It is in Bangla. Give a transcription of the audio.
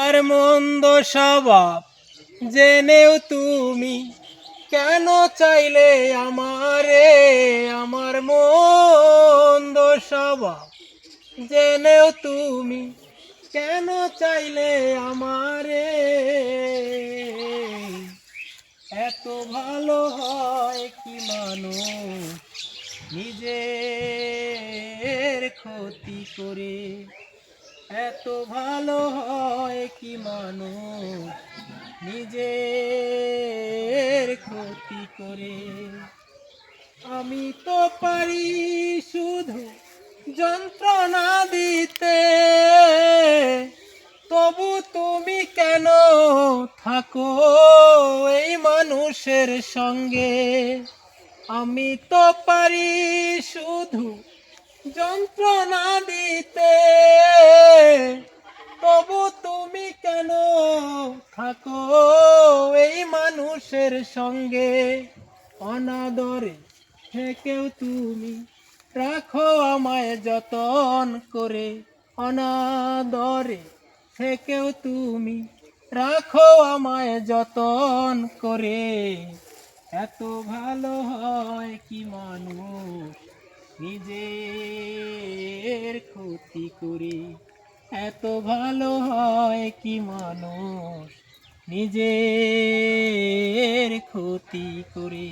আমার মন্দ স্বভাব জেনেও তুমি কেন চাইলে আমারে? আমার মন্দ স্বভাব জেনেও তুমি কেন চাইলে আমারে? এত ভালো হয় কি মানুষ নিজের ক্ষতি করে? এত ভালো হয় কি মানুষ নিজের ক্ষতি করে? আমি তো পারি শুধু যন্ত্রণা দিতে, তবু তুমি কেন থাকো এই মানুষের সঙ্গে? আমি তো পারি শুধু যন্ত্রণা দিতে, তবু তুমি কেন থাকো এই মানুষের সঙ্গে? অনাদরে থেকেও তুমি রাখো আমায় যতন করে। অনাদরে থেকেও তুমি রাখো আমায় যতন করে। এত ভালো হয় কি মানুষ নিজের ক্ষতি করে? এত ভালো হয় কি মানুষ নিজের ক্ষতি করে?